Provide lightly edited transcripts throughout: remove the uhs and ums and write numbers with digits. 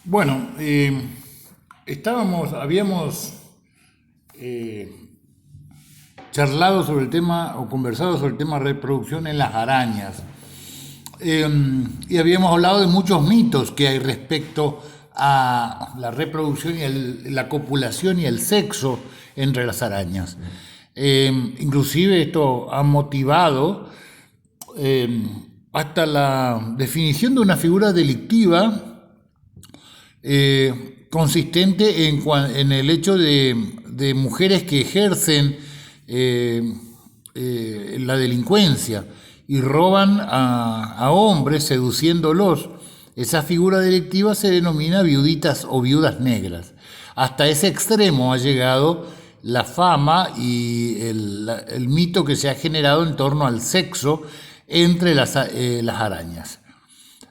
Bueno, habíamos eh, charlado sobre el tema o conversado sobre el tema reproducción en las arañas. Eh, y habíamos hablado de muchos mitos que hay respecto a la reproducción y la copulación y el sexo entre las arañas. Inclusive esto ha motivado eh, hasta la definición de una figura delictiva consistente en el hecho de mujeres que ejercen la delincuencia y roban a hombres seduciéndolos. Esa figura delictiva se denomina viuditas o viudas negras. Hasta ese extremo ha llegado la fama y el mito que se ha generado en torno al sexo entre las arañas.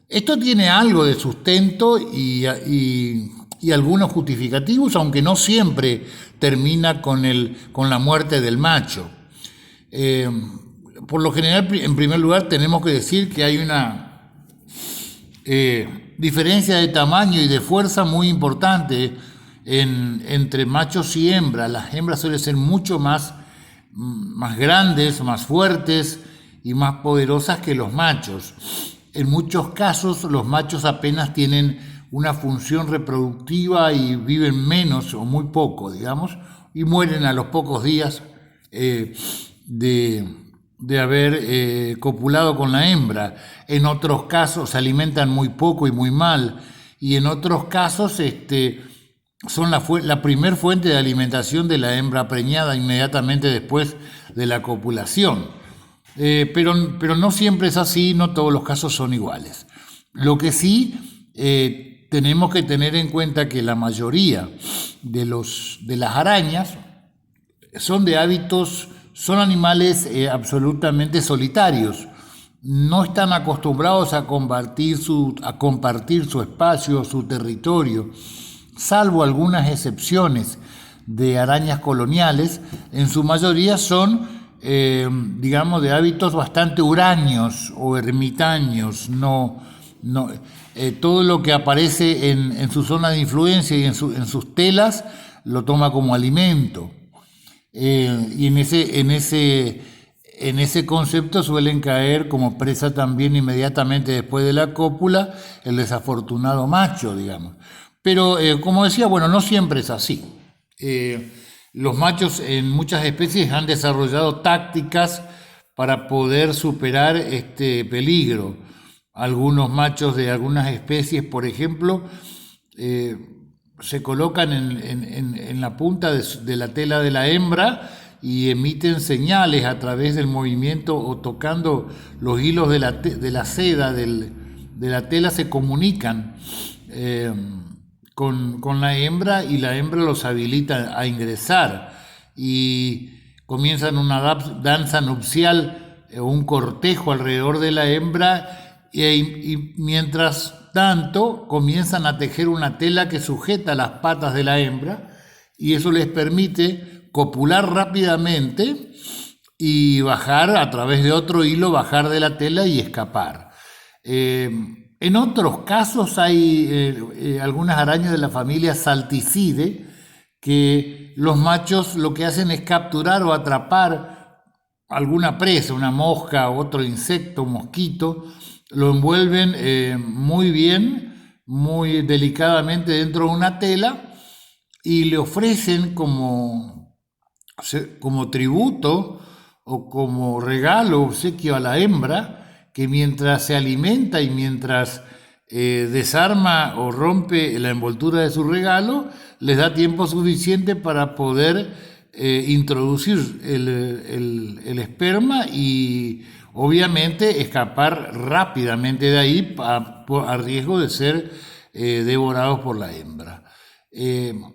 Esto tiene algo de sustento y algunos justificativos, aunque no siempre termina con la muerte del macho. Por lo general, en primer lugar, tenemos que decir que hay una diferencia de tamaño y de fuerza muy importante entre machos y hembras. Las hembras suelen ser mucho más grandes, más fuertes y más poderosas que los machos. En muchos casos los machos apenas tienen una función reproductiva y viven menos o muy poco, digamos, y mueren a los pocos días de haber copulado con la hembra. En otros casos se alimentan muy poco y muy mal, y en otros casos son la primer fuente de alimentación de la hembra preñada inmediatamente después de la copulación. Pero no siempre es así, no todos los casos son iguales. Lo que sí tenemos que tener en cuenta que la mayoría de las arañas son animales absolutamente solitarios. No están acostumbrados a compartir su espacio, su territorio, salvo algunas excepciones de arañas coloniales. En su mayoría son digamos, de hábitos bastante huraños o ermitaños. Todo lo que aparece en su zona de influencia y en sus telas lo toma como alimento. Y en ese concepto suelen caer como presa también inmediatamente después de la cópula el desafortunado macho, digamos. Pero como decía, bueno, no siempre es así. Los machos en muchas especies han desarrollado tácticas para poder superar este peligro. Algunos machos de algunas especies, por ejemplo, se colocan en la punta de la tela de la hembra y emiten señales a través del movimiento o tocando los hilos de la seda de la tela, se comunican con la hembra, y la hembra los habilita a ingresar y comienzan una danza nupcial o un cortejo alrededor de la hembra, y mientras tanto comienzan a tejer una tela que sujeta las patas de la hembra, y eso les permite copular rápidamente y bajar a través de otro hilo, bajar de la tela y escapar. En otros casos hay algunas arañas de la familia Salticidae que los machos lo que hacen es capturar o atrapar alguna presa, una mosca o otro insecto, un mosquito, lo envuelven muy bien, muy delicadamente dentro de una tela y le ofrecen como tributo o como regalo, obsequio a la hembra, que mientras se alimenta y mientras desarma o rompe la envoltura de su regalo, les da tiempo suficiente para poder introducir el esperma y obviamente escapar rápidamente de ahí a riesgo de ser devorados por la hembra.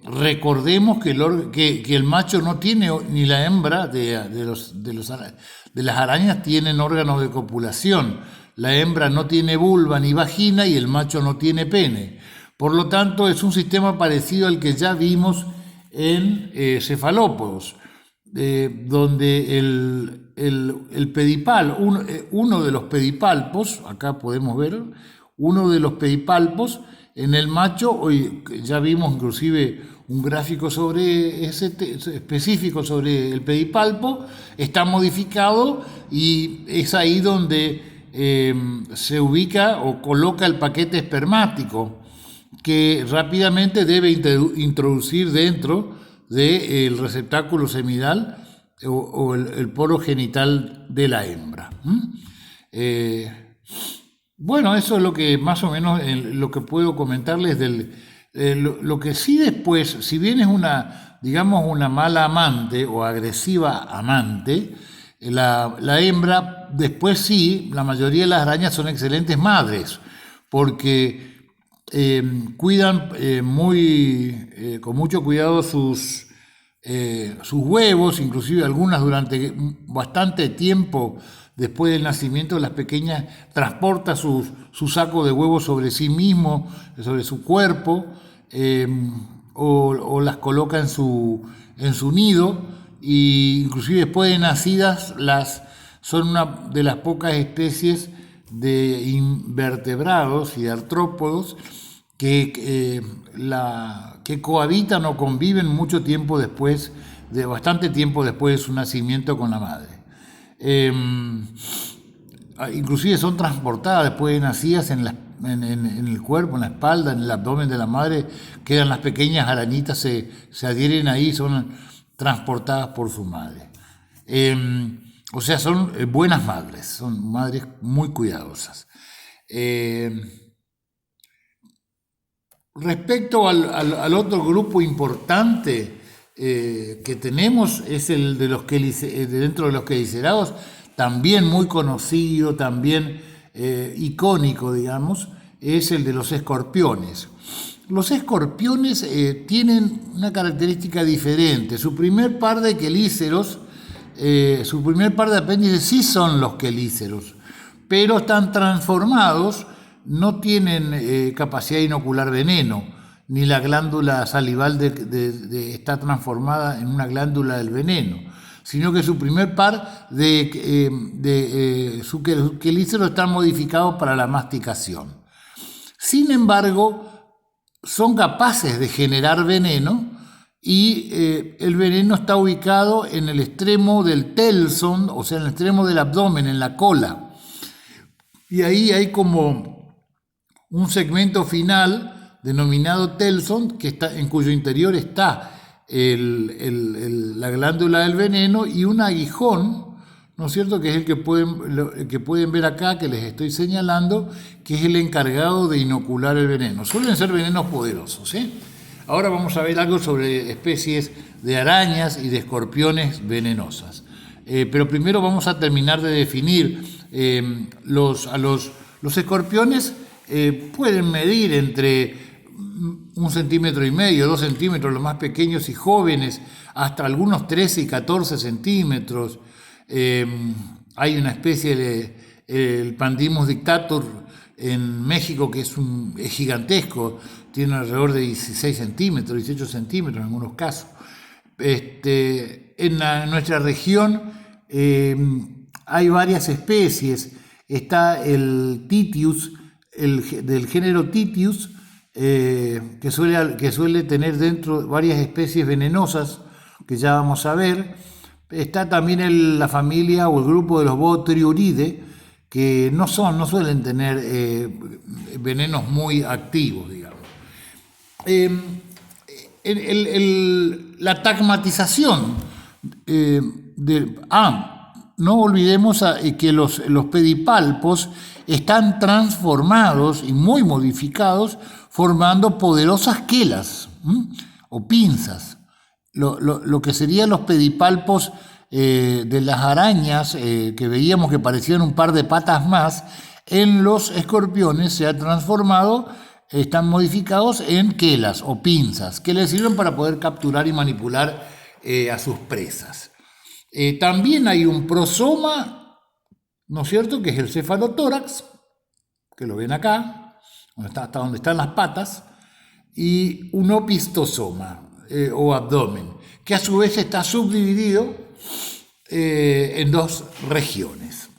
Recordemos que el macho no tiene, ni la hembra de las arañas tienen órganos de copulación. La hembra no tiene vulva ni vagina y el macho no tiene pene. Por lo tanto, es un sistema parecido al que ya vimos en cefalópodos, donde el pedipal, uno de los pedipalpos, acá podemos ver, uno de los pedipalpos En el macho, hoy ya vimos inclusive un gráfico sobre específico sobre el pedipalpo, está modificado y es ahí donde se ubica o coloca el paquete espermático que rápidamente debe introducir dentro del receptáculo seminal o el poro genital de la hembra. Bueno, eso es lo que más o menos lo que puedo comentarles lo que sí después, si bien es una, digamos, una mala amante o agresiva amante, la hembra después sí, la mayoría de las arañas son excelentes madres, porque cuidan con mucho cuidado sus huevos, inclusive algunas durante bastante tiempo después del nacimiento, las pequeñas transporta su saco de huevos sobre sí mismo, sobre su cuerpo, o las coloca en su nido, e inclusive después de nacidas son una de las pocas especies de invertebrados y de artrópodos que cohabitan o conviven mucho tiempo después, bastante tiempo después de su nacimiento con la madre. Inclusive son transportadas después de nacidas en el cuerpo, en la espalda, en el abdomen de la madre, quedan las pequeñas arañitas, se adhieren ahí, son transportadas por su madre. O sea, son buenas madres, son madres muy cuidadosas. Respecto al otro grupo importante que tenemos, es el de los dentro de los quelicerados, también muy conocido, también icónico, digamos, es el de los escorpiones. Los escorpiones tienen una característica diferente. Su primer par de quelíceros, su primer par de apéndices sí son los quelíceros, pero están transformados, no tienen capacidad de inocular veneno, ni la glándula salival está transformada en una glándula del veneno, sino que su primer par su quelícero está modificado para la masticación. Sin embargo, son capaces de generar veneno y el veneno está ubicado en el extremo del telson, o sea, en el extremo del abdomen, en la cola. Y ahí hay como un segmento final denominado telson, en cuyo interior está la glándula del veneno y un aguijón, ¿no es cierto?, que es el que pueden ver acá, que les estoy señalando, que es el encargado de inocular el veneno. Suelen ser venenos poderosos, ¿eh? Ahora vamos a ver algo sobre especies de arañas y de escorpiones venenosas. Pero primero vamos a terminar de definir los escorpiones. Pueden medir entre 1,5 centímetros, 2 centímetros, los más pequeños y jóvenes, hasta algunos 13 y 14 centímetros. Hay una especie, el Pandymos dictator en México, que es gigantesco, tiene alrededor de 16 centímetros, 18 centímetros en algunos casos. En nuestra región hay varias especies. Está el Titius, del género Titius, que suele tener dentro varias especies venenosas, que ya vamos a ver. Está también la familia o el grupo de los Botriuridae, que no suelen tener venenos muy activos, digamos. La tagmatización no olvidemos que los pedipalpos están transformados y muy modificados, formando poderosas quelas o pinzas. Lo que serían los pedipalpos de las arañas que veíamos que parecían un par de patas más, en los escorpiones se ha transformado, están modificados en quelas o pinzas que les sirven para poder capturar y manipular a sus presas. También hay un prosoma, ¿no es cierto?, que es el cefalotórax, que lo ven acá, hasta donde están las patas, y un opistosoma o abdomen, que a su vez está subdividido en dos regiones,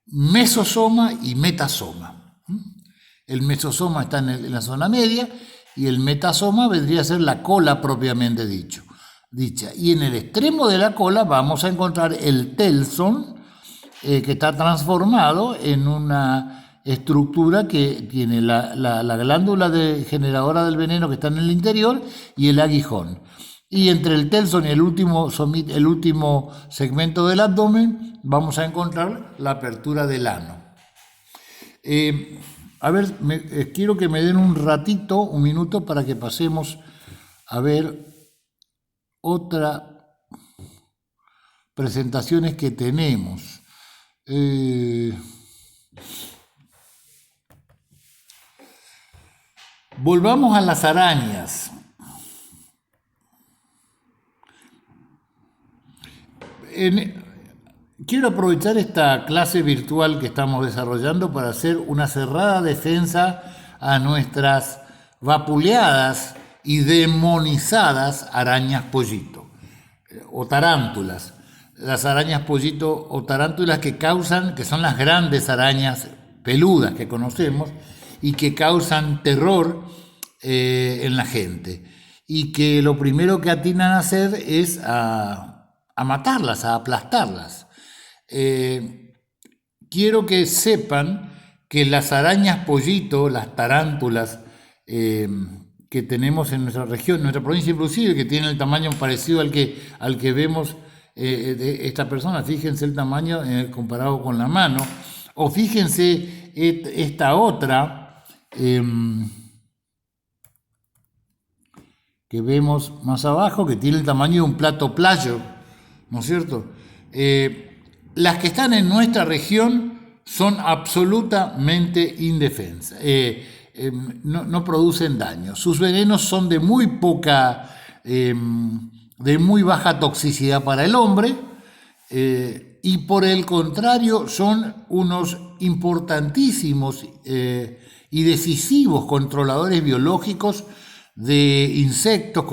mesosoma y metasoma. El mesosoma está en la zona media y el metasoma vendría a ser la cola propiamente dicha. Y en el extremo de la cola vamos a encontrar el telson, que está transformado en una estructura que tiene la glándula generadora del veneno que está en el interior y el aguijón. Y entre el telson y el último segmento del abdomen vamos a encontrar la apertura del ano. A ver, quiero que me den un minuto para que pasemos a ver otras presentaciones que tenemos. Volvamos a las arañas. Quiero aprovechar esta clase virtual que estamos desarrollando para hacer una cerrada defensa a nuestras vapuleadas y demonizadas arañas pollito o tarántulas. Las arañas pollito o tarántulas que son las grandes arañas peludas que conocemos y que causan terror en la gente. Y que lo primero que atinan a hacer es a matarlas, a aplastarlas. Quiero que sepan que las arañas pollito, las tarántulas que tenemos en nuestra región, en nuestra provincia inclusive, que tienen el tamaño parecido al que vemos de esta persona, fíjense el tamaño comparado con la mano, o fíjense esta otra que vemos más abajo, que tiene el tamaño de un plato playo, ¿no es cierto? Las que están en nuestra región son absolutamente indefensas, no producen daño. Sus venenos son de muy baja toxicidad para el hombre, y por el contrario son unos importantísimos y decisivos controladores biológicos de insectos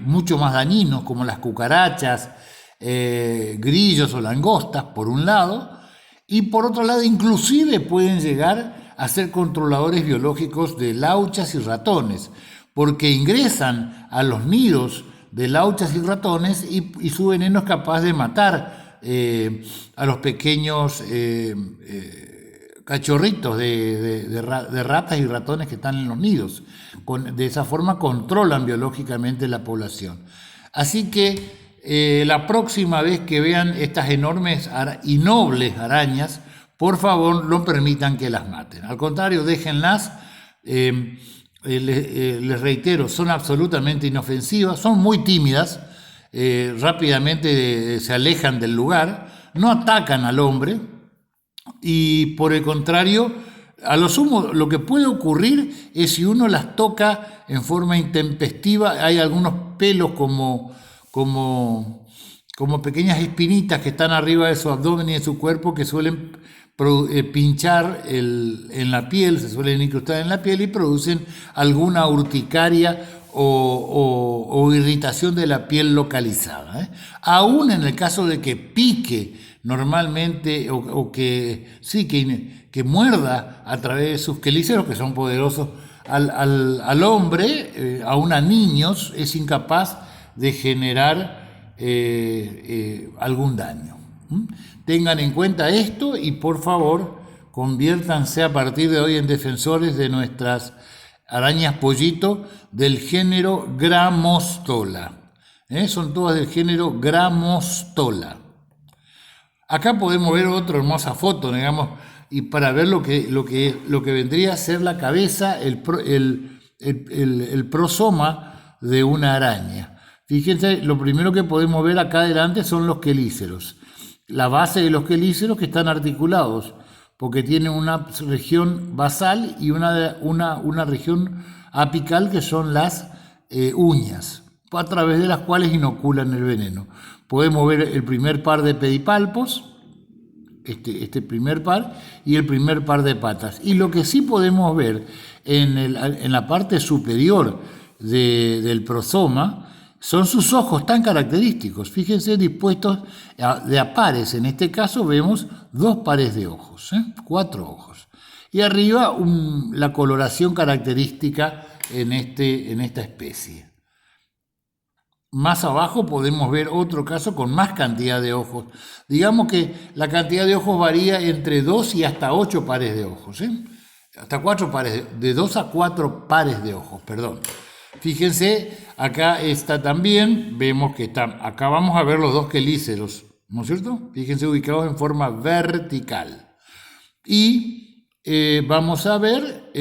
mucho más dañinos, como las cucarachas, grillos o langostas, por un lado, y por otro lado inclusive pueden llegar a ser controladores biológicos de lauchas y ratones, porque ingresan a los nidos de lauchas y ratones y su veneno es capaz de matar a los pequeños cachorritos de ratas y ratones que están en los nidos. De esa forma controlan biológicamente la población. Así que la próxima vez que vean estas enormes y nobles arañas, por favor no permitan que las maten. Al contrario, déjenlas. Les reitero, son absolutamente inofensivas, son muy tímidas, rápidamente se alejan del lugar, no atacan al hombre y por el contrario, a lo sumo lo que puede ocurrir es si uno las toca en forma intempestiva, hay algunos pelos como pequeñas espinitas que están arriba de su abdomen y de su cuerpo que suelen pinchar en la piel, se suelen incrustar en la piel y producen alguna urticaria o irritación de la piel localizada. Aún en el caso de que pique normalmente o que muerda a través de sus quelíceros, que son poderosos, al hombre, aún a niños, es incapaz de generar algún daño. Tengan en cuenta esto y por favor conviértanse a partir de hoy en defensores de nuestras arañas pollito del género Grammostola. Son todas del género Grammostola. Acá podemos ver otra hermosa foto, digamos, y para ver lo que vendría a ser la cabeza, el prosoma de una araña. Fíjense, lo primero que podemos ver acá adelante son los quelíceros. La base de los quelíceros que están articulados, porque tienen una región basal y una región apical que son las uñas, a través de las cuales inoculan el veneno. Podemos ver el primer par de pedipalpos, este primer par, y el primer par de patas. Y lo que sí podemos ver en la parte superior del prosoma son sus ojos tan característicos. Fíjense, dispuestos de a pares. En este caso vemos 2 pares de ojos, 4 ojos. Y arriba la coloración característica en esta especie. Más abajo podemos ver otro caso con más cantidad de ojos. Digamos que la cantidad de ojos varía entre 2 y hasta 8 pares de ojos. Hasta 4 pares, de 2 a 4 pares de ojos, perdón. Fíjense, acá está también, vemos que acá vamos a ver los dos quelíceros, ¿no es cierto? Fíjense, ubicados en forma vertical. Y vamos a ver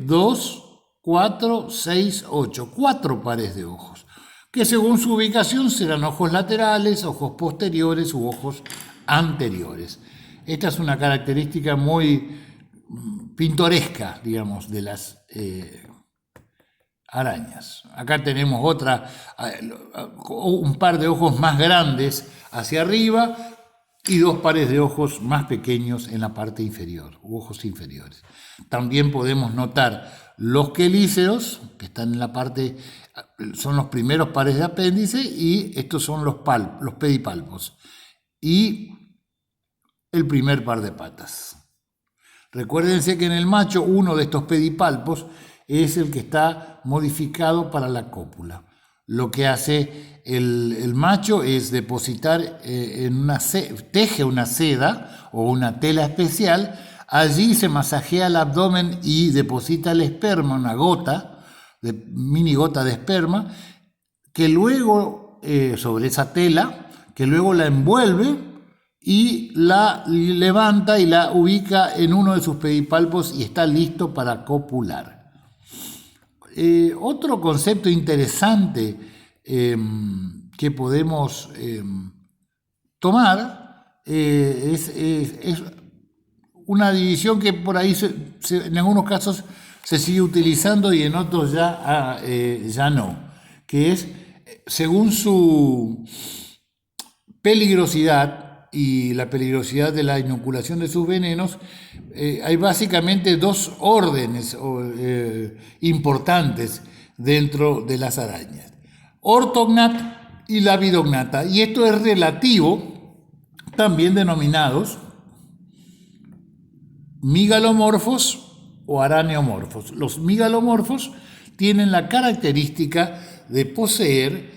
2, 4, 6, 8, 4 pares de ojos, que según su ubicación serán ojos laterales, ojos posteriores u ojos anteriores. Esta es una característica muy pintoresca, digamos, de las arañas. Acá tenemos un par de ojos más grandes hacia arriba y 2 pares de ojos más pequeños en la parte inferior, ojos inferiores. También podemos notar los quelíceros, que están en la parte, son los primeros pares de apéndice, y estos son los pedipalpos, y el primer par de patas. Recuérdense que en el macho uno de estos pedipalpos es el que está modificado para la cópula. Lo que hace el macho es depositar teje una seda o una tela especial, allí se masajea el abdomen y deposita el esperma, una mini gota de esperma, que luego, sobre esa tela, que luego la envuelve y la levanta y la ubica en uno de sus pedipalpos y está listo para copular. Otro concepto interesante que podemos tomar es una división que por ahí en algunos casos se sigue utilizando y en otros ya no, que es según su peligrosidad y la peligrosidad de la inoculación de sus venenos. Hay básicamente 2 órdenes importantes dentro de las arañas: ortognata y labidognata, y esto es relativo, también denominados migalomorfos o araneomorfos. Los migalomorfos tienen la característica de poseer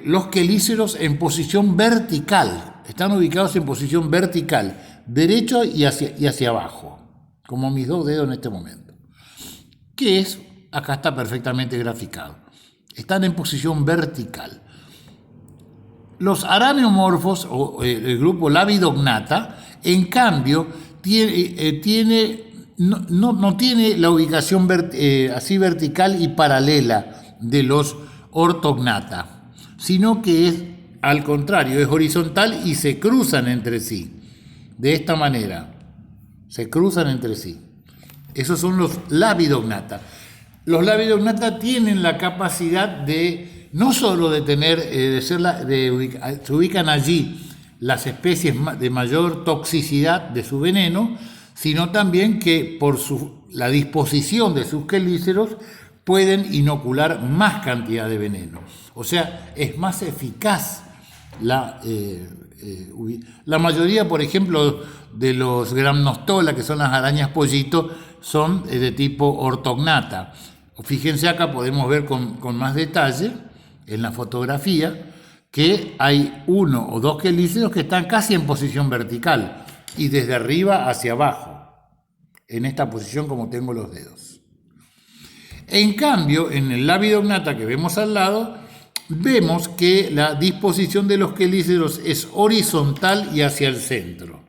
los quelíceros en posición vertical. Están ubicados en posición vertical, derecho y hacia abajo, como mis 2 dedos en este momento. Acá está perfectamente graficado. Están en posición vertical. Los araneomorfos, o el grupo labidognata, en cambio, no tiene la ubicación así vertical y paralela de los ortognata, sino que es al contrario, es horizontal y se cruzan entre sí. De esta manera, se cruzan entre sí. Esos son los labidognata. Los labidognata tienen la capacidad de no solo de tener, se ubican allí las especies de mayor toxicidad de su veneno, sino también que por la disposición de sus quelíceros pueden inocular más cantidad de veneno. O sea, es más eficaz la mayoría, por ejemplo, de los Gramnostola, que son las arañas pollito, son de tipo ortognata. Fíjense, acá podemos ver con más detalle en la fotografía que hay 1 o 2 quelíceros que están casi en posición vertical y desde arriba hacia abajo, en esta posición como tengo los dedos. En cambio, en el labidognata que vemos al lado, vemos que la disposición de los quelíceros es horizontal y hacia el centro,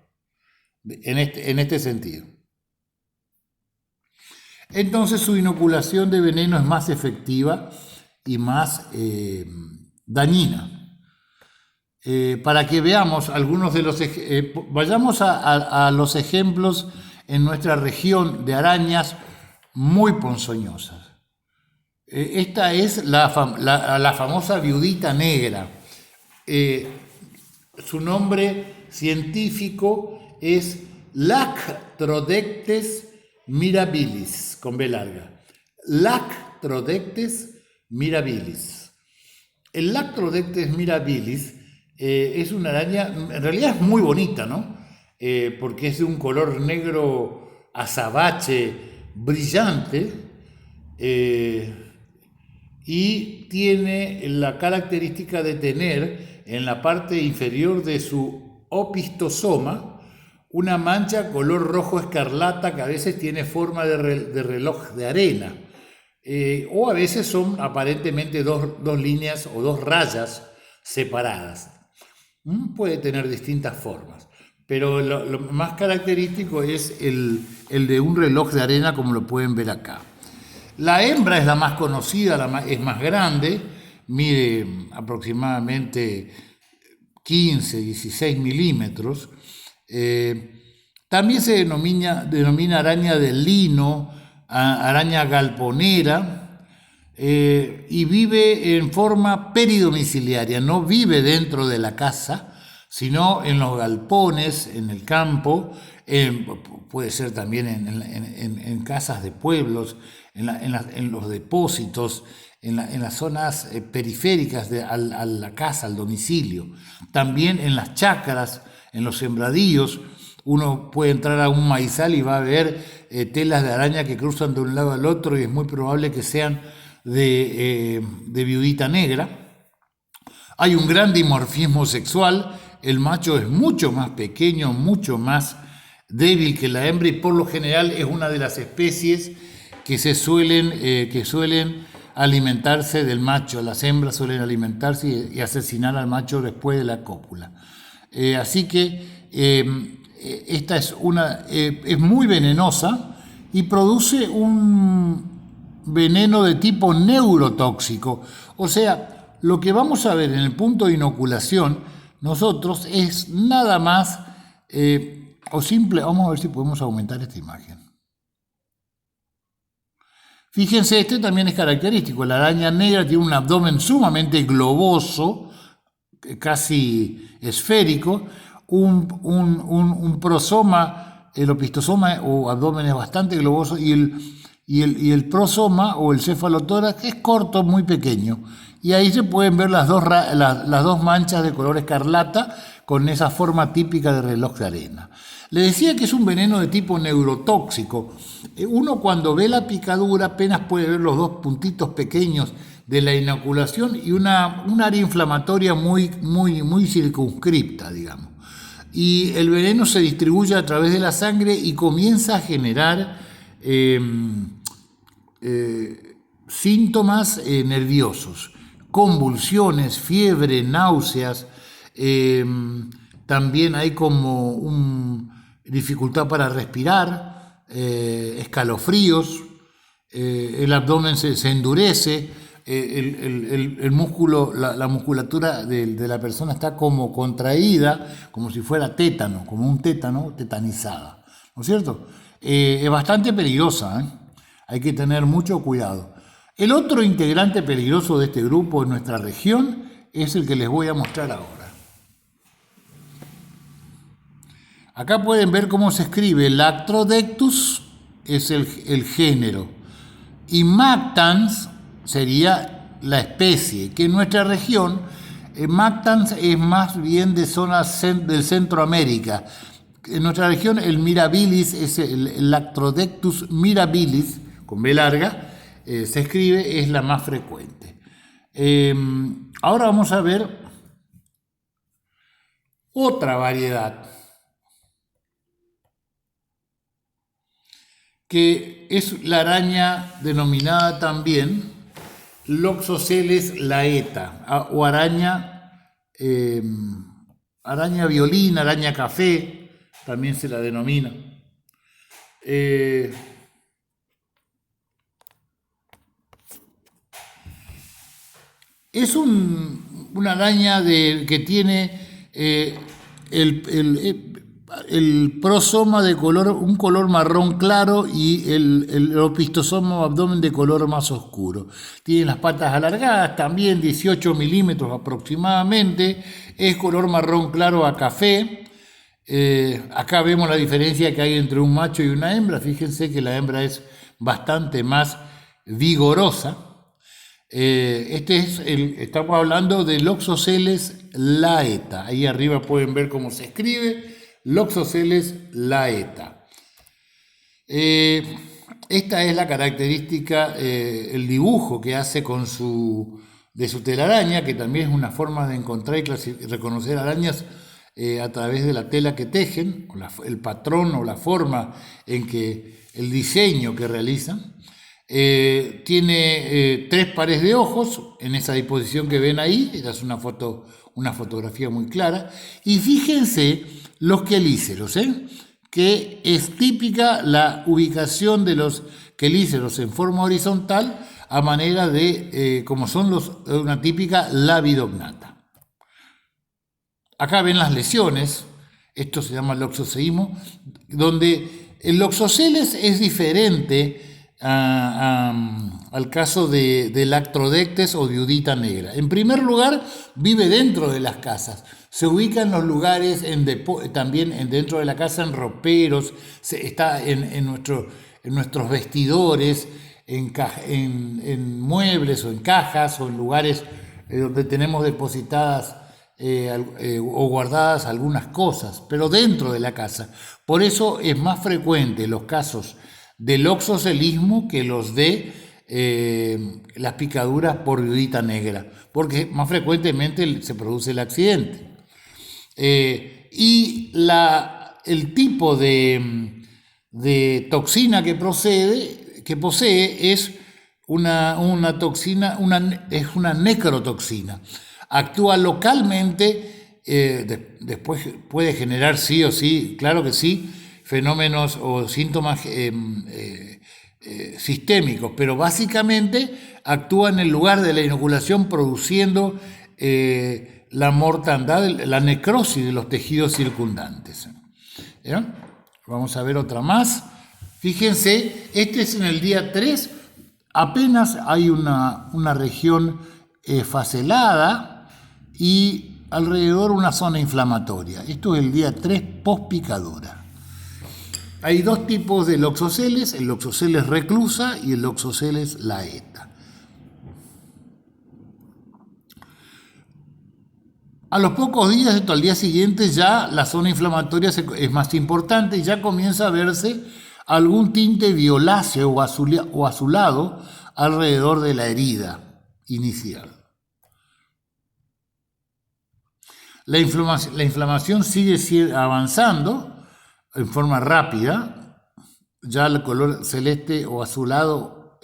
en este sentido. Entonces su inoculación de veneno es más efectiva y más dañina. Para que veamos algunos de los vayamos a los ejemplos en nuestra región de arañas muy ponzoñosas. Esta es la famosa viudita negra. Su nombre científico es Lactrodectes mirabilis, con B larga. Lactrodectes mirabilis. El Lactrodectes mirabilis es una araña, en realidad es muy bonita, ¿no? Porque es de un color negro azabache brillante, y tiene la característica de tener en la parte inferior de su opistosoma una mancha color rojo escarlata que a veces tiene forma de reloj de arena, o a veces son aparentemente dos líneas o dos rayas separadas. Puede tener distintas formas, pero lo más característico es el de un reloj de arena, como lo pueden ver acá. La hembra es la más conocida, es más grande, mide aproximadamente 15, 16 milímetros. También se denomina araña del lino, araña galponera, y vive en forma peridomiciliaria, no vive dentro de la casa, sino en los galpones, en el campo, puede ser también en casas de pueblos, en los depósitos, en las zonas periféricas a la casa, al domicilio. También en las chacras, en los sembradíos, uno puede entrar a un maizal y va a ver telas de araña que cruzan de un lado al otro y es muy probable que sean de viudita negra. Hay un gran dimorfismo sexual, el macho es mucho más pequeño, mucho más débil que la hembra y por lo general es una de las especies que suelen alimentarse del macho. Las hembras suelen alimentarse y asesinar al macho después de la cópula. Así que esta es muy venenosa y produce un veneno de tipo neurotóxico. O sea, lo que vamos a ver en el punto de inoculación nosotros es nada más vamos a ver si podemos aumentar esta imagen. Fíjense, este también es característico. La araña negra tiene un abdomen sumamente globoso, casi esférico, un prosoma, el opistosoma o abdomen es bastante globoso y el prosoma o el cefalotórax es corto, muy pequeño. Y ahí se pueden ver las dos manchas de color escarlata con esa forma típica de reloj de arena. Le decía que es un veneno de tipo neurotóxico. Uno cuando ve la picadura apenas puede ver los dos puntitos pequeños de la inoculación y una área inflamatoria muy circunscripta, digamos. Y el veneno se distribuye a través de la sangre y comienza a generar síntomas nerviosos, convulsiones, fiebre, náuseas, también hay como dificultad para respirar, escalofríos, el abdomen se endurece, el músculo, la musculatura de la persona está como contraída, como si fuera tétano, como un tétano, tetanizada, ¿no es cierto? Es bastante peligrosa, ¿eh? Hay que tener mucho cuidado. El otro integrante peligroso de este grupo en nuestra región es el que les voy a mostrar ahora. Acá pueden ver cómo se escribe. Lactrodectus es el género y Mactans sería la especie, que en nuestra región Mactans es más bien de zonas del Centroamérica. En nuestra región el Mirabilis es el Lactrodectus mirabilis, con B larga, se escribe, es la más frecuente. Ahora vamos a ver otra variedad, que es la araña denominada también Loxosceles laeta, o araña violín, araña café, también se la denomina. Es una araña que tiene el prosoma de un color marrón claro y el opistosoma o abdomen de color más oscuro. Tiene las patas alargadas, también 18 milímetros aproximadamente, es color marrón claro a café. Acá vemos la diferencia que hay entre un macho y una hembra. Fíjense que la hembra es bastante más vigorosa. Estamos hablando de Loxosceles laeta. Ahí arriba pueden ver cómo se escribe, Loxosceles laeta. Eh, Esta es la característica, el dibujo que hace de su telaraña, que también es una forma de encontrar y reconocer arañas a través de la tela que tejen, el patrón o la forma en que el diseño que realizan. Tiene 3 pares de ojos en esa disposición que ven ahí. Esta es una fotografía muy clara. Y fíjense los quelíceros, que es típica la ubicación de los quelíceros en forma horizontal a manera de, como son una típica labidognata. Acá ven las lesiones, esto se llama loxoceísmo, donde el loxoceles es diferente al caso del Actrodectes o Diudita negra. En primer lugar, vive dentro de las casas. Se ubica en los lugares, también dentro de la casa, en roperos, está en nuestros vestidores, en muebles o en cajas o en lugares donde tenemos depositadas o guardadas algunas cosas, pero dentro de la casa. Por eso es más frecuente los casos del oxocelismo que los de las picaduras por viudita negra, porque más frecuentemente se produce el accidente. Y el tipo de toxina que posee es una toxina, es una necrotoxina. Actúa localmente, después puede generar sí o sí, claro que sí, fenómenos o síntomas sistémicos, pero básicamente actúa en el lugar de la inoculación produciendo la mortandad, la necrosis de los tejidos circundantes. ¿Ya? Vamos a ver otra más. Fíjense, este es en el día 3, apenas hay una región facelada y alrededor una zona inflamatoria. Esto es el día 3 post-picadura. Hay 2 tipos de loxoceles, el loxoceles reclusa y el loxoceles laeta. A los pocos días, esto al día siguiente, ya la zona inflamatoria es más importante y ya comienza a verse algún tinte violáceo o azulado alrededor de la herida inicial. La inflamación sigue avanzando en forma rápida, ya el color celeste o azulado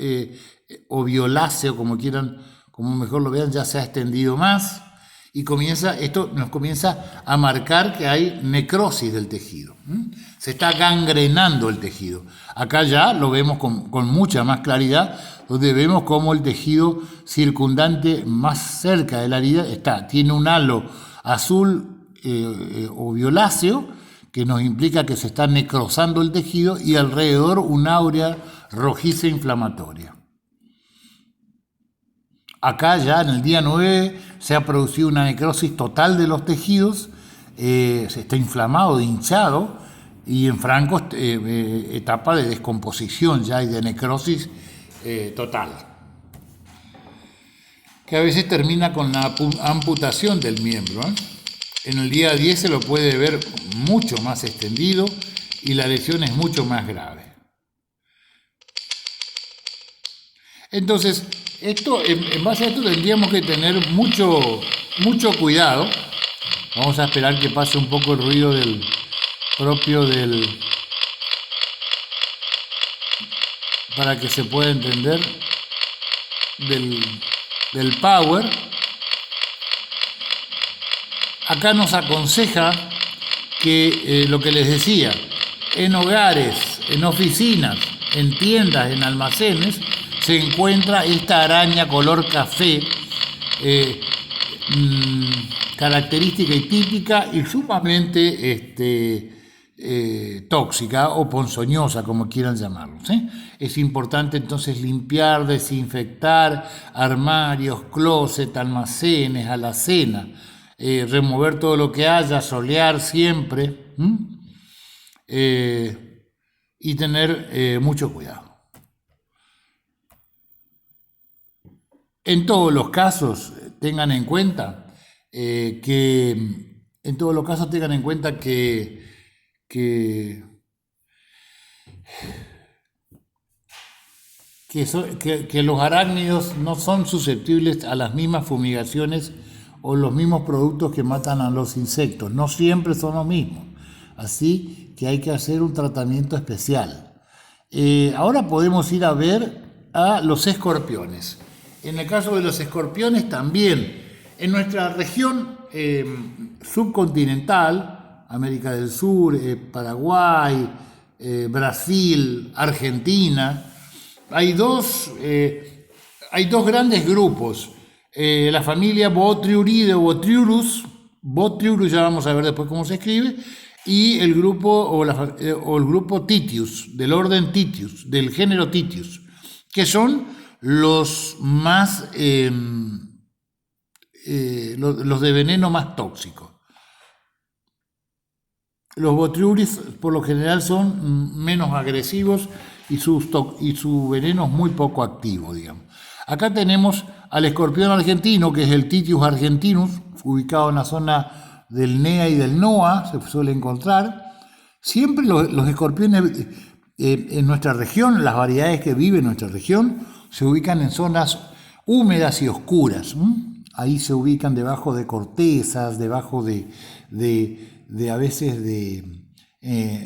o violáceo, como quieran, como mejor lo vean, ya se ha extendido más. Y esto nos comienza a marcar que hay necrosis del tejido. Se está gangrenando el tejido. Acá ya lo vemos con mucha más claridad, donde vemos cómo el tejido circundante más cerca de la herida tiene un halo azul o violáceo, que nos implica que se está necrosando el tejido, y alrededor un áurea rojiza inflamatoria. Acá ya en el día 9 se ha producido una necrosis total de los tejidos, se está inflamado, hinchado, y en franco etapa de descomposición ya y de necrosis total, que a veces termina con la amputación del miembro. En el día 10 se lo puede ver mucho más extendido y la lesión es mucho más grave. Entonces, en base a esto tendríamos que tener mucho cuidado. Vamos a esperar que pase un poco el ruido para que se pueda entender del power. Acá nos aconseja que lo que les decía, en hogares, en oficinas, en tiendas, en almacenes, se encuentra esta araña color café, característica y típica y sumamente tóxica o ponzoñosa, como quieran llamarlo. Es importante entonces limpiar, desinfectar armarios, closet, almacenes, alacena, remover todo lo que haya, solear siempre y tener mucho cuidado. En todos los casos tengan en cuenta que que los arácnidos no son susceptibles a las mismas fumigaciones o los mismos productos que matan a los insectos. No siempre son los mismos. Así que hay que hacer un tratamiento especial. Ahora podemos ir a ver a los escorpiones. En el caso de los escorpiones también, en nuestra región subcontinental, América del Sur, Paraguay, Brasil, Argentina, hay dos grandes grupos. La familia Botriuridae o Botriurus, ya vamos a ver después cómo se escribe, y el grupo el grupo Titius, del orden Titius, del género Titius, que son los más los de veneno más tóxicos. Los Botriuris por lo general son menos agresivos y su veneno es muy poco activo, digamos. Acá tenemos al escorpión argentino, que es el Titius argentinus, ubicado en la zona del NEA y del NOA, se suele encontrar. Siempre los escorpiones en nuestra región, las variedades que viven en nuestra región, se ubican en zonas húmedas y oscuras. Ahí se ubican debajo de cortezas, debajo de a veces de